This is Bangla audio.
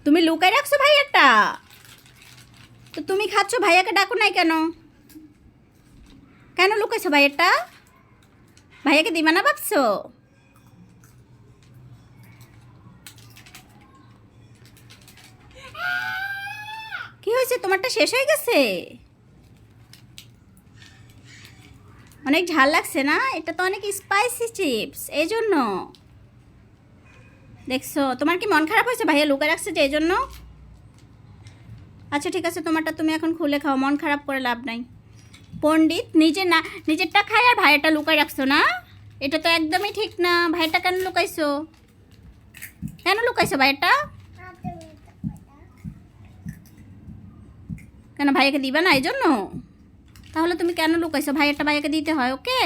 তুমি লুকাই রাখছো ভাইয়াটা? তো তুমি খাচ্ছ, ভাইয়াকে ডাকো নাই কেন? কেন লুকাইছো ভাইয়াটা? ভাইয়াকে দিবা না ভাবছো? কি হয়েছে, তোমারটা শেষ হয়ে গেছে? অনেক ঝাল লাগছে না? এটা তো অনেক স্পাইসি চিপস, এই জন্য। দেখছো, তোমার কি মন খারাপ হয়েছে ভাইয়া লুকায় রাখছে যে এই জন্য? আচ্ছা ঠিক আছে, তোমারটা তুমি এখন খুলে খাও, মন খারাপ করে লাভ নাই। পণ্ডিত নিজে না, নিজেরটা খায় আর ভাইয়াটা লুকায় রাখছো না? এটা তো একদমই ঠিক না। ভাইয়াটা কেন লুকাইছো? কেন লুকাইছো ভাইয়াটা? কেন ভাইয়াকে দিবা না এই জন্য? তাহলে তুমি কেন লুকাইছো? ভাইয়াটা ভাইয়াকে দিতে হয়, ওকে।